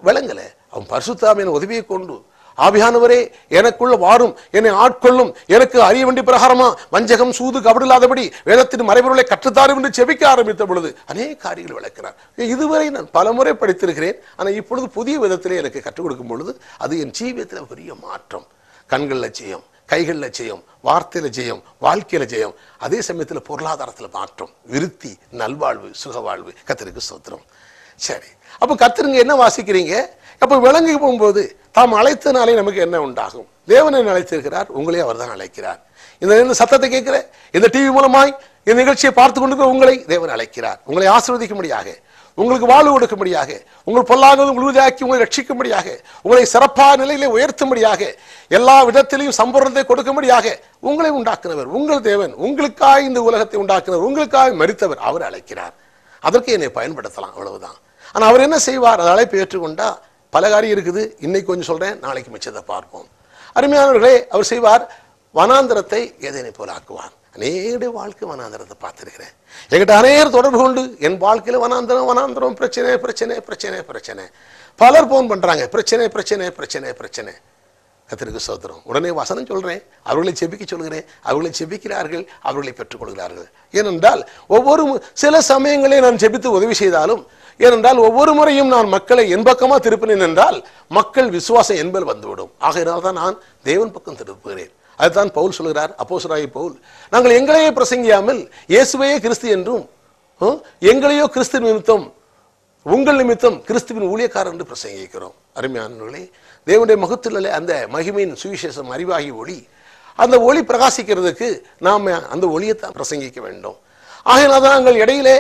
விளங்கல. அவன் பரிசுத்தாவின் உதவியை கொண்டு ஆவியானவரே எனக்குள்ள வாரும், என்னை ஆட்கொள்ளும், எனக்கு அறிய வேண்டிய பிரகாரமா வஞ்சகம் சூது கபடில்லாதபடி வேதத்தின் மறைபொருளை கற்றுத்தாரும் என்று செபிக்க ஆரம்பித்த பொழுது அநேக காரியங்கள் விளக்கிறார். இதுவரை நான் பல முறை படித்திருக்கிறேன். ஆனால் இப்பொழுது புதிய விதத்திலே எனக்கு கற்றுக் கொடுக்கும் பொழுது அது என் ஜீவியத்தில் பெரிய மாற்றம். கண்களில் ஜெயம், கைகளில் ஜெயம், வார்த்தையில் ஜெயம், வாழ்க்கையில் ஜெயம், அதே சமயத்தில் பொருளாதாரத்தில் மாற்றம், விருத்தி, நல்வாழ்வு, சுகவாழ்வு. கர்த்தருக்கு ஸ்தோத்திரம். சரி, அப்போ கர்த்தருங்க என்ன வாசிக்கிறீங்க? அப்போ விளங்கி போகும்போது தாம் அழைத்தனாலே நமக்கு என்ன உண்டாகும்? தேவன் என்ன அழைத்திருக்கிறார்? உங்களே அவர் தான் அழைக்கிறார். இந்த சத்தத்தை கேட்கிற, இந்த டிவி மூலமாய் இந்த நிகழ்ச்சியை பார்த்து கொண்டிருக்கிற உங்களை தேவன் அழைக்கிறார். உங்களை ஆசீர்வதிக்கும்படியாக, உங்களுக்கு வாழ்வு கொடுக்கும்படியாக, உங்கள் பொல்லாதது உறுதியாக்கி உங்களை ரட்சிக்கும்படியாக, உங்களை சிறப்பான நிலையிலே உயர்த்தும்படியாக, எல்லா விதத்திலையும் சம்பூர்ணத்தை கொடுக்கும்படியாக உங்களை உண்டாக்குனவர் உங்கள் தேவன். உங்களுக்காக இந்த உலகத்தை உண்டாக்குனவர், உங்களுக்காக மரித்தவர், அவர் அழைக்கிறார். அதற்கு என்னை பயன்படுத்தலாம், அவ்வளவுதான். ஆனால் அவர் என்ன செய்வார்? அந்த அழைப்பை ஏற்றுக்கொண்டா பல காரியம் இருக்குது. இன்னைக்கு கொஞ்சம் சொல்றேன், நாளைக்கு மிச்சத்தை பார்ப்போம். அருமையானவர்களே, அவர் செய்வார், வனாந்திரத்தை ஏதேனை போல ஆக்குவார். அநேக வாழ்க்கை வனாந்திரத்தை பார்த்திருக்கிறேன். என்கிட்ட அநேகர் தொடர்பு கொண்டு என் வாழ்க்கையில வனாந்திரம் வனாந்திரம் பிரச்சனை பிரச்சனை பிரச்சனை பிரச்சனை. பலர் போன் பண்றாங்க, பிரச்சனை பிரச்சனை பிரச்சனை பிரச்சனை. கர்த்தருக்கு ஸ்தோத்திரம். உடனே வசனம் சொல்றேன், அவர்களை செபிக்க சொல்கிறேன். அவர்களை செபிக்கிறார்கள், அவர்களை பெற்றுக் கொள்கிறார்கள். ஏனென்றால் ஒவ்வொரு சில சமயங்களே நான் செபித்து உதவி செய்தாலும், ஏனென்றால் ஒவ்வொரு முறையும் நான் மக்களை என் பக்கமா திருப்பினேன் என்றால் மக்கள் விசுவாசம் என்பதில் வந்துவிடும். ஆகையினால் தான் நான் தேவன் பக்கம் திருப்புகிறேன். அதுதான் பவுல் சொல்கிறார், அப்போஸ்தலனாகிய பவுல், நாங்கள் எங்களையே பிரசங்கியாமல் இயேசுவையே கிறிஸ்து என்றும் எங்களையோ கிறிஸ்து நிமித்தம் உங்கள் நிமித்தம் கிறிஸ்துவின் ஊழியக்காரர் என்று பிரசங்கிக்கிறோம். அருமையானவர்களே, தேவனுடைய மகத்துவத்திலே அந்த மகிமையின் சுவிசேஷம் அறிவாகி ஒளி, அந்த ஒளி பிரகாசிக்கிறதுக்கு நாம் அந்த ஒளியைத்தான் பிரசங்கிக்க வேண்டும். ஆகையினால் தான் நாங்கள் இடையிலே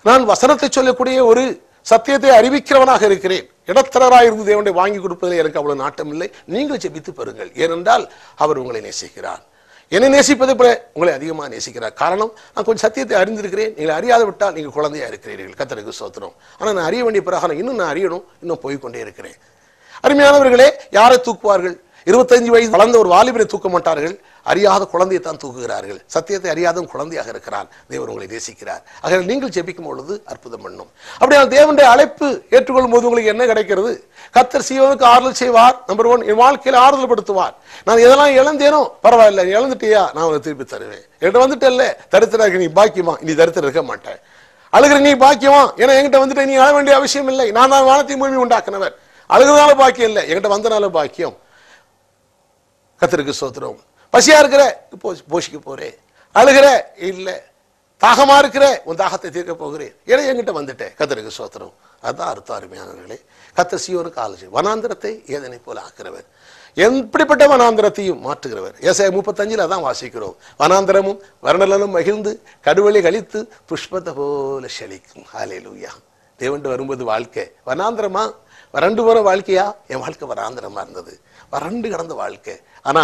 நான் வசனத்தை சொல்லக்கூடிய ஒரு சத்தியத்தை அறிவிக்கிறவனாக இருக்கிறேன். இடத்தரராக இருந்து தேவனை வாங்கி கொடுப்பதில் எனக்கு அவ்வளவு நாட்டம் இல்லை. நீங்கள் ஜெபித்து பெறுங்கள். ஏனென்றால் அவர் உங்களை நேசிக்கிறார். என்னை நேசிப்பதை போல உங்களை அதிகமாக நேசிக்கிறார். காரணம், நான் கொஞ்சம் சத்தியத்தை அறிந்திருக்கிறேன். நீங்கள் அறியாத விட்டால் நீங்கள் குழந்தையா இருக்கிறீர்கள். கர்த்தருக்கு ஸ்தோத்திரம். ஆனால் நான் அறிய வேண்டிய பிரகாரம் இன்னும் நான் அறியணும், இன்னும் போய்கொண்டே இருக்கிறேன். அருமையானவர்களே, யாரை தூக்குவார்கள்? 25 வயது வளர்ந்த ஒரு வாலிபரை தூக்க மாட்டார்கள், அறியாத குழந்தையை தான் தூக்குகிறார்கள். சத்தியத்தை அறியாத குழந்தையாக இருக்கிறார். தேவன் உங்களை நேசிக்கிறார். ஆக நீங்கள் ஜெபிக்கும் பொழுது அற்புதம் பண்ணும். அப்படியே தேவனுடைய அழைப்பு ஏற்றுக்கொள்ளும் போது உங்களுக்கு என்ன கிடைக்கிறது? கர்த்தர் சீயோனுக்கு ஆறுதல் செய்வார். நம்பர் 1, என் வாழ்க்கையில் ஆறுதல் படுத்துவார். நான் எதெல்லாம் இழந்தேனோ பரவாயில்ல, இழந்துட்டியா, நான் உனக்கு திருப்பி தருவேன். என்கிட்ட வந்துட்டல்ல, தரித்திரக்கு நீ பாக்கியமா, இனி தரித்திரம் இருக்க மாட்டேன். அழுகிற நீ பாக்கியமா, ஏன்னா என்கிட்ட வந்துட்டு நீ அழ வேண்டிய அவசியம் இல்லை. நான் தான் வானத்தை பூமி உண்டாக்குனவர். அழுகிறதால பாக்கியம் இல்லை, என்கிட்ட வந்தனால பாக்கியம். கர்த்தருக்கு ஸ்தோத்திரம். பசியா இருக்கிற போஷிக்க போறேன், அழுகிற இல்ல, தாகமா இருக்கிற உன் தாகத்தை தீர்க்க போகிறேன், ஏன்னா என்கிட்ட வந்துட்டேன். கர்த்தருக்கு ஸ்தோத்திரம். அதுதான் அர்த்தம். அருமையானவர்களே, கர்த்தர் சீயோனுக்கு ஆலோசனை, வனாந்திரத்தை ஏதனை போல ஆக்கிறவர், எப்படிப்பட்ட வனாந்திரத்தையும் மாற்றுகிறவர். ஏசாயா 35 அதான் வாசிக்கிறோம். வனாந்திரமும் வறண்டலும் மகிழ்ந்து கடுவெளி கழித்து புஷ்பத்தை போல செழிக்கும். ஹல்லேலூயா. தேவன்ட்டு வரும்போது வாழ்க்கை வனாந்திரமா, வறண்டு போற வாழ்க்கையா? என் வாழ்க்கை வனாந்திரமா இருந்தது, வறண்டு கிடந்த வாழ்க்கை. ஆனா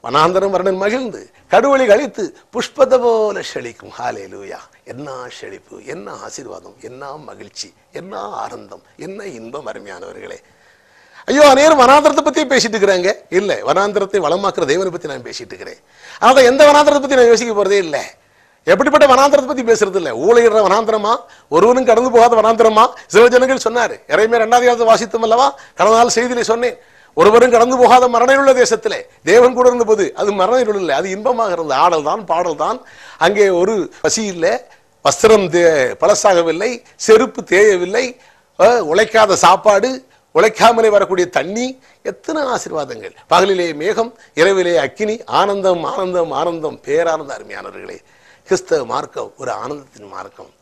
வனாந்தரம் வறண்டல் மகிழ்ந்து கடுவெளி கழித்து புஷ்பத்தை போல செழிக்கும். ஹல்லேலூயா. என்ன செழிப்பு, என்ன ஆசீர்வாதம், என்ன மகிழ்ச்சி, என்ன ஆனந்தம், என்ன இன்பம். அருமையானவர்களே, ஐயோ அநேரம் வனாந்திரத்தை பத்தி பேசிட்டு இருக்கிறாங்க. இல்ல, வனாந்திரத்தை வளமாக்குற தேவனை பத்தி நான் பேசிட்டு இருக்கிறேன். ஆனா எந்த வனாந்திரத்தை பத்தி நான் யோசிக்க போறதே இல்லை. எப்படிப்பட்ட வனாந்திரத்தை பத்தி பேசுறது இல்லை. ஊழையிடுற வனாந்திரமா, ஒருவனும் கடந்து போகாத வனாந்திரமா? சில ஜனங்கள் சொன்னாரு. எரேமியா 2 வாசித்தோம் அல்லவா? கடந்த நாள் செய்தியிலே சொன்னேன். ஒருவரும் கடந்து போகாத மரணையுள்ள தேசத்திலே தேவன் கூட இருந்த போது அது மரணையுள்ள இல்லை, அது இன்பமாக இருந்தது. ஆடல் தான், பாடல் தான். அங்கே ஒரு பசி இல்லை, வஸ்திரம் பழசாகவில்லை, செருப்பு தேயவில்லை, உழைக்காத சாப்பாடு, உழைக்காமலே வரக்கூடிய தண்ணி, எத்தனை ஆசீர்வாதங்கள். பகலிலே மேகம், இரவிலே அக்கினி, ஆனந்தம் ஆனந்தம் ஆனந்தம், பேரானந்த. அருமையானவர்களே, கிறிஸ்தவ மார்க்கம் ஒரு ஆனந்தத்தின் மார்க்கம்.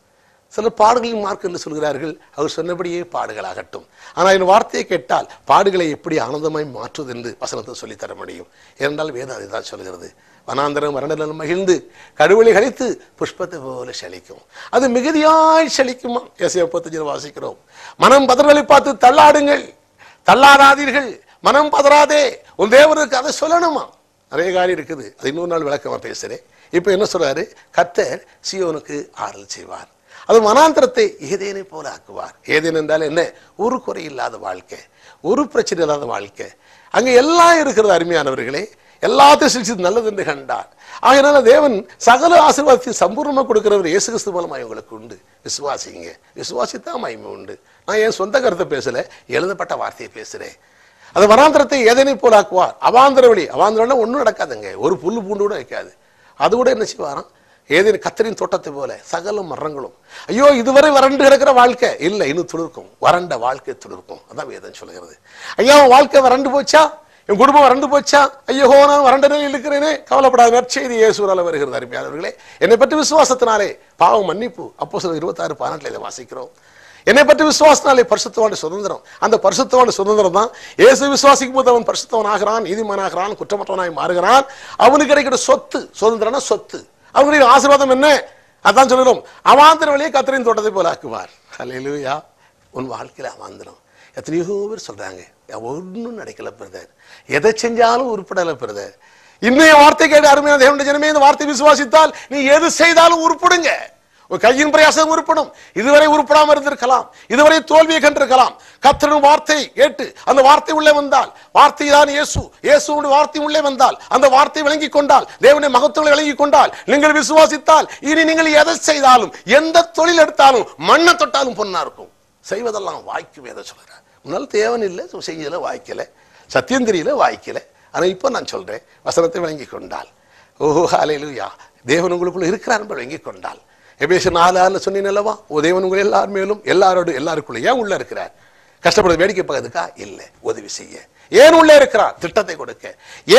சில பாடுகளின் மார்க்கம் என்று சொல்கிறார்கள். அவர் சொன்னபடியே பாடுகளாகட்டும். ஆனால் என் வார்த்தையை கேட்டால் பாடுகளை எப்படி ஆனந்தமாய் மாற்றுவது என்று வசனத்தை சொல்லித்தர முடியும். ஏனென்றால் வேதம் அதுதான் சொல்கிறது. வனாந்தரம் வறண்டலும் மகிழ்ந்து கடுவெளி கழித்து புஷ்பத்தை போல செழிக்கும். அது மிகுதியாய் செழிக்குமா? ஏசாயா 35 வாசிக்கிறோம். மனம் பதறலை பார்த்து தள்ளாடுங்கள், தள்ளாடாதீர்கள், மனம் பதறாதே. உன் தேவனுக்கு அதை சொல்லணுமா? நிறைய காரியம் இருக்குது, அது இன்னொரு நாள் விளக்கமா பேசுறேன். இப்ப என்ன சொல்றாரு? கர்த்தர் சீயோனுக்கு ஆறுதல் செய்வார், அது வனாந்திரத்தை ஏதேனை போல ஆக்குவார். ஏதேன் என்றால் என்ன? ஒரு குறை இல்லாத வாழ்க்கை, ஒரு பிரச்சனை இல்லாத வாழ்க்கை. அங்கே எல்லாம் இருக்கிறது. அருமையானவர்களே, எல்லாத்தையும் சிருஷ்டித்து நல்லது என்று கண்டார். ஆகையினால தேவன் சகல ஆசீர்வாதத்தையும் சம்பூர்ணமாக கொடுக்கிறவர் இயேசு கிறிஸ்து மூலமாக உங்களுக்கு உண்டு. விசுவாசிங்க, விசுவாசித்தான் மகிமை உண்டு. நான் என் சொந்த கருத்தை பேசல, எழுதப்பட்ட வார்த்தையை பேசுறேன். அது வனாந்திரத்தை ஏதேனை போல் ஆக்குவார். அவாந்திர வழி, அவாந்திரம்னா ஒன்றும் நடக்காதுங்க, ஒரு புல்லு பூண்டு கூட வைக்காது. அது கூட என்ன செய்வாராம், ஏதேனும் கத்தரின் தோட்டத்தை போல சகல மரங்களும். ஐயோ இதுவரை வறண்டு கிடக்கிற வாழ்க்கை இல்லை, இன்னும் துளிர்க்கும். வறண்ட வாழ்க்கை துளிர்க்கும். அதான் வேதம் சொல்கிறது. ஐயா வாழ்க்கை வறண்டு போச்சா, என் குடும்பம் வறண்டு போச்சா, ஐயோ நான் வறண்ட நிலையில் இருக்கிறேனே, கவலைப்படாத, நற்செய்தி இயேசுவால வருகிறது. அருமையானவர்களே, என்னை பற்றி விசுவாசத்தினாலே பாவம் மன்னிப்பு. அப்போஸ்தலர் 26:18 இதை வாசிக்கிறோம். என்னை பற்றி விசுவாசத்தினாலே பரிசுத்தவான சுதந்திரம். அந்த பரிசுத்தவான சுதந்திரம் தான் இயேசு விசுவாசிக்கும் போது அவன் பரிசுத்தவன் ஆகிறான், நீதிமானாகிறான், குற்றமற்றவனாய் மாறுகிறான். அவனுக்கு கிடைக்கிற சொத்து, சுதந்திரம்னா சொத்து. அவனுடைய ஆசீர்வாதம் என்ன? அதான் சொல்லுறோம், அவாந்திர வழியை கத்தரின் தோட்டத்தை போல ஆக்குவார். அல்லேலூயா. உன் வாழ்க்கையில அவாந்திரம். எத்தனையோ பேர் சொல்றாங்க, ஒன்றும் நடக்கல பிரதர், எதை செஞ்சாலும் உருப்படல பிரதர். இன்னைய வார்த்தை கேட்டு அருமையான தேவனுடைய ஜனமே, இந்த வார்த்தை விசுவாசித்தால் நீ எது செய்தாலும் உருப்படுங்க. ஒரு கையின் பிரயாசம் உருப்படும். இதுவரை உருப்படாமல் இருந்திருக்கலாம், இதுவரை தோல்வியை கண்டிருக்கலாம். கர்த்தரின் வார்த்தை கேட்டு அந்த வார்த்தை உள்ளே வந்தால், வார்த்தை தான் இயேசு, இயேசுவோட வார்த்தை உள்ளே வந்தால், அந்த வார்த்தை விளங்கி கொண்டால், தேவனுடைய மகத்துவங்களை விளங்கி கொண்டால், நீங்கள் விசுவாசித்தால், இனி நீங்கள் எதை செய்தாலும், எந்த தொழில் எடுத்தாலும், மண்ணை தொட்டாலும் பொண்ணா இருக்கும். செய்வதெல்லாம் வாய்க்கும். எதை சொல்றேன், முன்னால் தேவன் இல்லை, செய்யல, வாய்க்கல, சத்தியம் தெரியல, வாய்க்கல. ஆனா இப்போ நான் சொல்றேன், வசனத்தை விளங்கி கொண்டால், ஓஹோ ஹல்லேலூயா, தேவன் உங்களுக்குள்ள இருக்கிறார் என்று விளங்கி கொண்டால். எபேசியர் 4:6 சொன்னீங்க அல்லவா, ஓ தேவன் உங்களை எல்லார் மேலும் எல்லாரோடு எல்லாருக்குள்ள ஏன் உள்ள இருக்கிறார்? கஷ்டப்படுறது வேடிக்கை பார்க்கறதுக்கா? இல்லை, உதவி செய்ய. ஏன் உள்ளே இருக்கிறார்? திட்டத்தை கொடுக்க.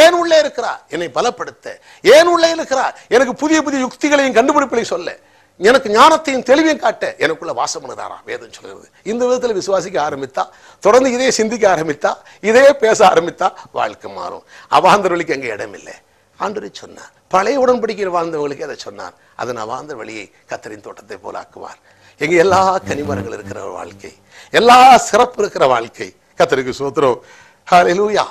ஏன் உள்ளே இருக்கிறார்? என்னை பலப்படுத்த. ஏன் உள்ளே இருக்கிறார்? எனக்கு புதிய புதிய யுக்திகளையும் கண்டுபிடிப்புகளையும் சொல்ல, எனக்கு ஞானத்தையும் தெளிவையும் காட்ட எனக்குள்ள வாசம் பண்ணுறாராம் வேதம் சொல்கிறது. இந்த விதத்தில் விசுவாசிக்க ஆரம்பித்தா, தொடர்ந்து இதே சிந்திக்க ஆரம்பித்தா, இதே பேச ஆரம்பித்தா வாழ்க்கை மாறும். அவாந்தர வழிக்கு அங்கே இடம் இல்லை. ஆண்டவரே சொன்னார், பழைய உடன்படிக்கையில் வாழ்ந்தவங்களுக்கு அதை சொன்னார், அதன் அவாந்தர வழியை கர்த்தரின் தோட்டத்தை போல ஆக்குவார். எங்க எல்லா கனிமரங்கள் இருக்கிற வாழ்க்கை, எல்லா சிறப்பு இருக்கிற வாழ்க்கை. கர்த்தருக்கு ஸ்தோத்திரம். ஹல்லேலூயா.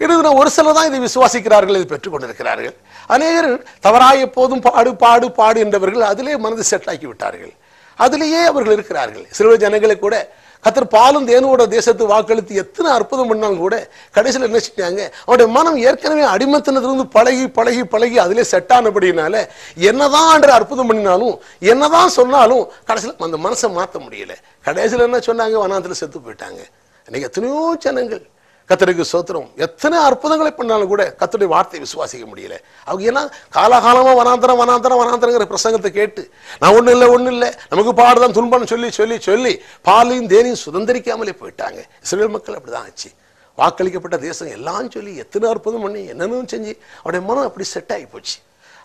இது ஒரு சிலர் தான் இதை விசுவாசிக்கிறார்கள், இதை பெற்றுக் கொண்டிருக்கிறார்கள். அநேகர் தவறாக எப்போதும் பாடு பாடு பாடு என்றவர்கள் அதிலே மனது செட் ஆக்கி விட்டார்கள், அதிலேயே அவர்கள் இருக்கிறார்கள். சில ஜனங்களை கூட கர்த்தர் பாலும் தேனோட தேசத்து வாக்களித்து எத்தனை அற்புதம் பண்ணாலும் கூட கடைசியில் என்ன செஞ்சாங்க, அவருடைய மனம் ஏற்கனவே அடிமத்தனத்திலிருந்து பழகி பழகி பழகி அதிலே செட் ஆனபடினால என்னதான் அற்புதம் பண்ணினாலும் என்னதான் சொன்னாலும் கடைசியில் அந்த மனசை மாற்ற முடியல. கடைசியில் என்ன சொன்னாங்க, வனாந்திரத்தில் செத்து போயிட்டாங்க. இன்னைக்கு எத்தனையோ ஜனங்கள் கர்த்தருக்கு ஸ்தோத்திரம் எத்தனை அற்புதங்களை பண்ணாலும் கூட கர்த்தருடைய வார்த்தையை விசுவாசிக்க முடியல. அவங்க ஏன்னா காலகாலமா வனாந்தரம் வனாந்தரம் வனாந்தரங்கிற பிரசங்கத்தை கேட்டு நான் ஒண்ணு இல்லை நமக்கு பாடுதான் துன்பம் சொல்லி சொல்லி சொல்லி பாலையும் தேனையும் சுதந்திரிக்காமலே போயிட்டாங்க. இஸ்ரவேல் மக்கள் அப்படிதான் ஆச்சு. வாக்களிக்கப்பட்ட தேசம் எல்லாம் சொல்லி எத்தனை அற்புதம் பண்ணி என்னன்னு செஞ்சு அவருடைய மனம் அப்படி செட் ஆகி போச்சு.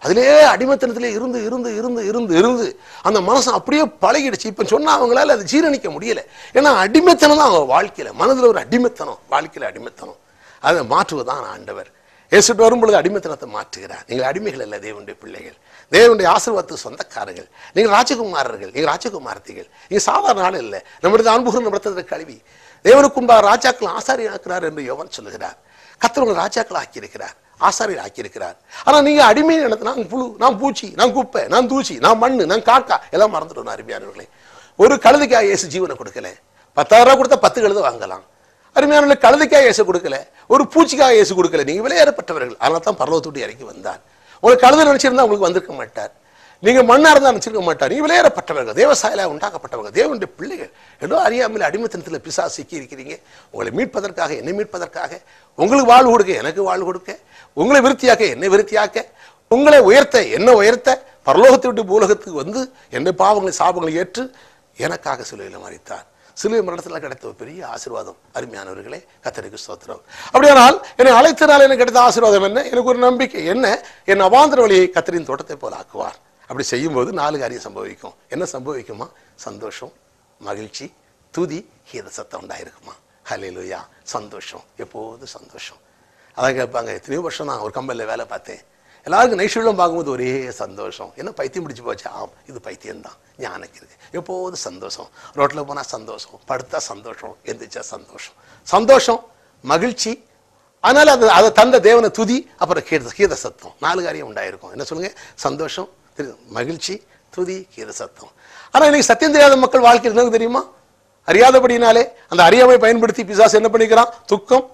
அதிலே அடிமத்தனத்திலே இருந்து இருந்து இருந்து இருந்து இருந்து அந்த மனசு அப்படியே பழகிடுச்சு. இப்ப சொன்னா அவங்களால அதை ஜீரணிக்க முடியல. ஏன்னா அடிமைத்தனம் தான் அவங்க வாழ்க்கையில, மனதில் ஒரு அடிமைத்தனம், வாழ்க்கையில அடிமைத்தனம். அதை மாற்றுவதான் ஆண்டவர். இயேசுட்டு வரும்பொழுது அடிமைத்தனத்தை மாற்றுகிறார். நீங்கள் அடிமைகள் அல்ல, தேவனுடைய பிள்ளைகள், தேவனுடைய ஆசீர்வாதத்துக்கு சொந்தக்காரர்கள். நீங்கள் ராஜகுமாரர்கள், நீங்கள் ராஜகுமாரத்திகள். நீங்க சாதாரண ஆள் இல்லை. நம்முடைய அன்புகள் நடத்துகிற கல்வி தேவனுக்கு உண்டாக ராஜாக்கள் ஆசாரியனாக்கிறார் என்று யோவான் சொல்லுகிறார். கர்த்தர் உங்களை ராஜாக்கள் ஆக்கியிருக்கிறார், ஆசாரியர் ஆக்கியிருக்கிறார். ஆனா நீங்க அடிமை நடத்தினா புழு, நான் பூச்சி, நான் குப்பை, நான் தூசி, நான் மண்ணு, நான் காக்கா எல்லாம் மறந்துடும். அருமையானவர்களே, ஒரு கழுதைக்காக இயேசு ஜீவனை கொடுக்கல. 10,000 ரூபாய் கொடுத்தா 10 கழுதை வாங்கலாம். அருமையான கழுதைக்காக இயேசு கொடுக்கல, ஒரு பூச்சிக்காக இயேசு கொடுக்கல. நீங்க விலையேறப்பட்டவர்கள், அதனால தான் பரலோகத்தோடு இறங்கி வந்தார். உங்களுக்கு கழுதை நினைச்சிருந்தா உங்களுக்கு வந்திருக்க மாட்டார். நீங்க மண்ணா இருந்தா நினைச்சிருக்க மாட்டார். நீங்க விலையேறப்பட்டவர்கள், தேவசாயில உண்டாக்கப்பட்டவங்க, தேவனுடைய பிள்ளைகள். ஏதோ அறியாமல் அடிமைத்தனத்தில் பிசாசு சிக்கி இருக்கிறீங்க. உங்களை மீட்பதற்காக, என்னை மீட்பதற்காக, உங்களுக்கு வாழ்வு கொடுக்க, எனக்கு வாழ்வு கொடுக்க, உங்களை விருத்தியாக்க, என்னை விருத்தியாக்க, உங்களை உயர்த்த, என்ன உயர்த்த, பரலோகத்தை விட்டு பூலோகத்துக்கு வந்து என்னை பாவங்களை சாபங்களை ஏற்று எனக்காக சிலுவையில் மரித்தார். சிலுவை மரணத்தில் கிடைத்த ஒரு பெரிய ஆசீர்வாதம். அருமையானவர்களே, கர்த்தருக்கு ஸ்தோத்திரம். அப்படியானால் என்னை அழைத்தனால் எனக்கு கிடைத்த ஆசீர்வாதம் என்ன? எனக்கு ஒரு நம்பிக்கை என்ன? என் அவாந்தர வழியை கர்த்தரின் தோட்டத்தை போல ஆக்குவார். அப்படி செய்யும்போது 4 காரியம் சம்பவிக்கும். என்ன சம்பவிக்குமா? சந்தோஷம், மகிழ்ச்சி, துதி, கீத சத்தம் உண்டாயிருக்குமா? ஹல்லேலூயா. சந்தோஷம், எப்போது சந்தோஷம். அதான் கேட்பாங்க, எத்தனையோ வருஷம் நான் ஒரு கம்பெனியில் வேலை பார்த்தேன், எல்லாருக்கும் நைஷுலம் பார்க்கும்போது ஒரே சந்தோஷம். என்ன பைத்தியம் பிடிச்சி போச்சு? ஆம், இது பைத்தியம்தான். ஞானக்கு இருக்கு, எப்போது சந்தோஷம். ரோட்டில் போனால் சந்தோஷம், படுத்தா சந்தோஷம், எந்திரிச்சா சந்தோஷம். சந்தோஷம், மகிழ்ச்சி, அதனால அதை தந்த தேவனை துதி, அப்புறம் கீத சத்தம். 4 காரியம் உண்டாயிருக்கும். என்ன சொல்லுங்க? சந்தோஷம், மகிழ்ச்சி, துதி, கீத சத்தம். ஆனா இன்னைக்கு சத்தியம் தெரியாத மக்கள் வாழ்க்கையில் என்ன தெரியுமா? அறியாதபடினாலே அந்த அறியாமை பயன்படுத்தி பிசாசு என்ன பண்ணிக்கிறான்? துக்கம்,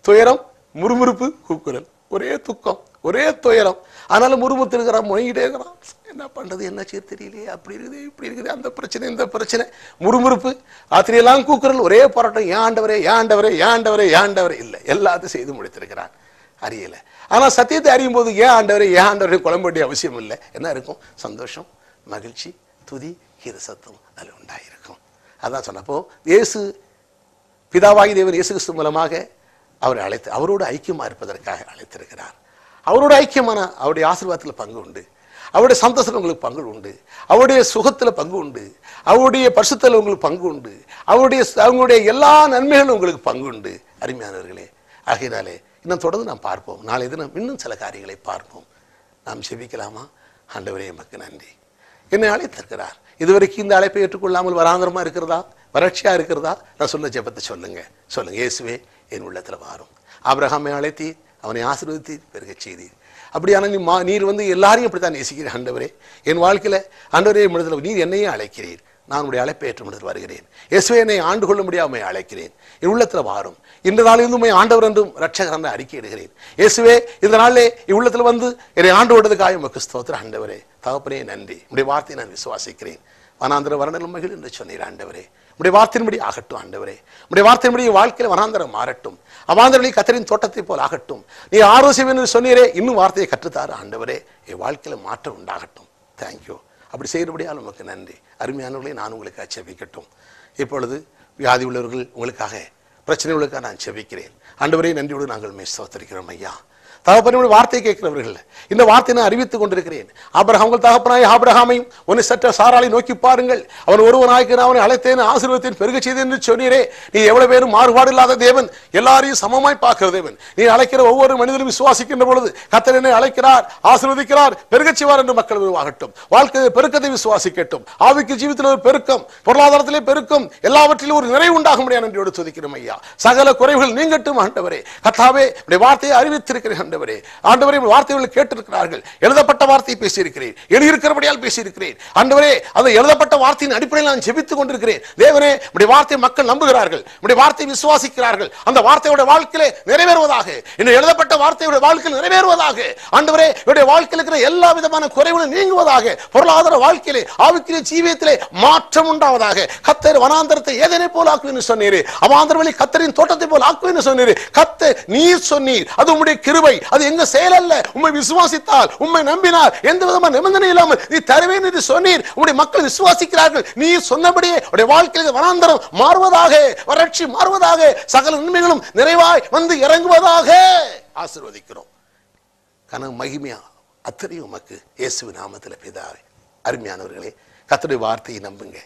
துயரம், முறுமுறுப்பு, கூக்குரல். ஒரே துக்கம், ஒரே துயரம். ஆனாலும் முறுமுறுத்திருக்கிறான், முழங்கிட்டே இருக்கிறான். என்ன பண்றது, என்ன செய்ய தெரியலையே, அப்படி இருக்குது இப்படி இருக்குது, அந்த பிரச்சனை இந்த பிரச்சனை, முறுமுறுப்பு. ராத்திரியெல்லாம் கூக்குறல், ஒரே போராட்டம். ஏன் ஆண்டவரே, ஏன் ஆண்டவரே, ஏன் ஆண்டவரே, ஏன் ஆண்டவரே. இல்லை, எல்லாத்தையும் செய்து முடித்திருக்கிறான், அறியல. ஆனா சத்தியத்தை அறியும் போது ஏன் ஆண்டவரே, ஏன் ஆண்டவரே குழம்ப வேண்டிய அவசியம் இல்லை. என்ன இருக்கும்? சந்தோஷம், மகிழ்ச்சி, துதி, கீத சத்தம் அதில் உண்டாயிருக்கும். அதான் சொன்னப்போ இயேசு பிதாவாகி தேவன் இயேசு கிறிஸ்து மூலமாக அவரை அழைத்து அவரோடு ஐக்கியமாக இருப்பதற்காக அழைத்திருக்கிறார். அவரோட ஐக்கியமான அவருடைய ஆசீர்வாதத்தில் பங்கு உண்டு, அவருடைய சந்தோஷத்தில் உங்களுக்கு பங்கு உண்டு, அவருடைய சுகத்தில் பங்கு உண்டு, அவருடைய பரிசுத்தத்தில் உங்களுக்கு பங்கு உண்டு, அவங்களுடைய எல்லா நன்மைகளும் உங்களுக்கு பங்கு உண்டு. அருமையானவர்களே, ஆகையினாலே இன்னும் தொடர்ந்து நாம் பார்ப்போம். நாளை தினம் இன்னும் சில காரியங்களை பார்ப்போம். நாம் செபிக்கலாமா? ஆண்டவரே எமக்கு நன்றி, என்னை அழைத்திருக்கிறார். இதுவரைக்கும் இந்த அழைப்பை ஏற்றுக்கொள்ளாமல் வராந்தரமா இருக்கிறதா, வறட்சியா இருக்கிறதா? நான் சொன்ன ஜெபத்தை சொல்லுங்க. இயேசுவே என் உள்ளத்துல வாரும். ஆபிரகாமை அழைத்தி அவனை ஆசீர்வதித்து பெருக செய்தீர். அப்படியான நீர் எல்லாரையும் அப்படித்தான் நேசிக்கிறேன் ஆண்டவரே. என் வாழ்க்கையில ஆண்டவரே நீர் என்னையும் அழைக்கிறீர். நான் உடைய அழைப்பை ஏற்று வருகிறேன். இயேசுவே என்னை ஆண்டு கொள்ள முடியாமல் அழைக்கிறேன். என் உள்ளத்துல வாரும். இந்த நாளிலிருந்து உம்மை ஆண்டவர் என்றும் ரட்சகர் என்று அறிக்கை இடுகிறேன். இயேசுவே இந்த நாளிலே உள்ளத்துல என்னை ஆண்டு விடுவதற்காக உமக்கு ஸ்தோத்திரம் ஆண்டவரே. தகப்பனே நன்றி. உடைய வார்த்தையை நான் விசுவாசிக்கிறேன். வனாந்திர வரணலும் மகிழ் என்று சொன்னீர் ஆண்டவரே. உடைய வார்த்தையின்படி ஆகட்டும் ஆண்டவரே. உடைய வார்த்தையின்படி வாழ்க்கையில் வனாந்திரம் மாறட்டும். அவாந்திரவழி கத்தரின் தோட்டத்தை போல் ஆகட்டும். நீ ஆரோசியம் என்று சொன்னீரே, இன்னும் வார்த்தையை கற்றுத்தாரு ஆண்டவரே. என் வாழ்க்கையில மாற்றம் உண்டாகட்டும். தேங்க்யூ. அப்படி செய்யறபடியால் உமக்கு நன்றி. அருமையானவர்களே, நான் உங்களுக்கு செபிக்கட்டும். இப்பொழுது வியாதி உள்ளவர்கள், உங்களுக்காக பிரச்சனை உள்ளதுக்காக நான் செபிக்கிறேன். ஆண்டவரே நன்றியோடு நாங்கள் ஸ்தோத்திரிக்கிறோம் ஐயா. தகப்பனுடைய வார்த்தையை கேட்கிறவர்கள் இந்த வார்த்தையை நான் அறிவித்துக் கொண்டிருக்கிறேன். உங்கள் தகப்பனாய் ஆபிரகாமையும் உன்னை சற்ற சாராளை நோக்கி பாருங்கள். அவன் ஒருவனாய்க்கு அவனை அழைத்தேன், ஆசீர்வதித்தேன், பெருக செய்தேன் என்று சொன்னீரே. நீ எவ்வளவு பேரும் மாறுபாடு இல்லாத தேவன், எல்லாரையும் சமமாய் பார்க்கிற தேவன். நீ அழைக்கிற ஒவ்வொரு மனிதனும் விசுவாசிக்கின்ற பொழுது கர்த்தர் என்னை அழைக்கிறார், ஆசீர்வதிக்கிறார், பெருக செய்வார் என்று மக்கள் உருவாகட்டும். வாழ்க்கை பெருக்கத்தை விசுவாசிக்கட்டும். ஆவிக்கு ஜீவித்தில் ஒரு பெருக்கம், பொருளாதாரத்திலே பெருக்கம், எல்லாவற்றிலும் ஒரு நிறைவு உண்டாக முடியாது என்று துதிக்கிறோம் ஐயா. சகல குறைவுகள் நீங்கட்டும் ஆண்டவரே. கர்த்தாவே உடைய வார்த்தையை அறிவித்திருக்கிறேன் ஆண்டவரே. ஆண்டவரே வார்த்தைகளை கேட்டிருக்கிறார்கள். எழுதப்பட்ட வார்த்தையை பேசியிருக்கிறேன், எழுதியிருக்கிறபடியால் பேசியிருக்கிறேன் ஆண்டவரே. அந்த எழுதப்பட்ட வார்த்தையின் அடிப்படையில் நான் ஜெபித்துக் கொண்டிருக்கிறேன். தேவனே உடைய வார்த்தையை மக்கள் நம்புகிறார்கள், உடைய வார்த்தையை விசுவாசிக்கிறார்கள். அந்த வார்த்தையோட வாழ்க்கையிலே நிறைவேறுவதாக, இந்த எழுதப்பட்ட வார்த்தையோட வாழ்க்கையில் நிறைவேறுவதாக. ஆண்டவரே உடைய வாழ்க்கையில் இருக்கிற எல்லா விதமான குறைவுகளும் நீங்குவதாக. பொருளாதார வாழ்க்கையிலே, ஆவிக்குரிய ஜீவியத்திலே மாற்றம் உண்டாவதாக. கர்த்தர் வனாந்தரத்தை ஏதேனை போல் ஆக்குவேன் சொன்னீரே, அவாந்தரவெளி கர்த்தரின் தோட்டத்தை போல் ஆக்குவேன் சொன்னீரே. கர்த்தர் நீர் சொன்னீர், அது உம்முடைய கிருபை, அது எங்க செயல் அல்ல. உம்மை விசுவாசித்தால், உம்மை நம்பினார், எந்த விதமான நிபந்தனை இல்லாமல் நீ தருவேன் என்று சொன்னீர். உம்முடைய மக்கள் விசுவாசிக்கிறார்கள். நீ சொன்னபடியே உடைய வாழ்க்கையில் வனாந்தரம் மாறுவதாக, வறட்சி மாறுவதாக, சகல நன்மைகளும் நிறைவாய் வந்து இறங்குவதாக. ஆசீர்வதிக்கிறோம். கன மகிமையா அத்தனையும் உமக்கு இயேசுவின் நாமத்தில் பிதாவே. அருமையானவர்களே, கர்த்தருடைய வார்த்தையை நம்புங்க,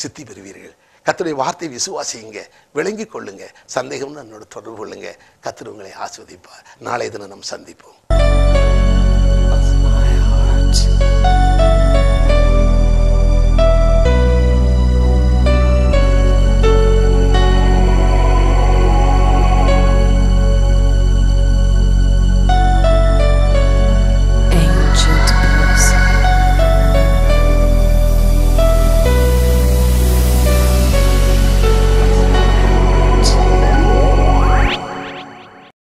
சித்தி பெறுவீர்கள். கர்த்தருடைய வார்த்தையை விசுவாசிங்க, விளங்கிக் கொள்ளுங்க. சந்தேகம் என்னோட தொடர்பு கொள்ளுங்க. கர்த்தர் உங்களை ஆசீர்வதிப்பார். நாளை தினம் நாம் சந்திப்போம்.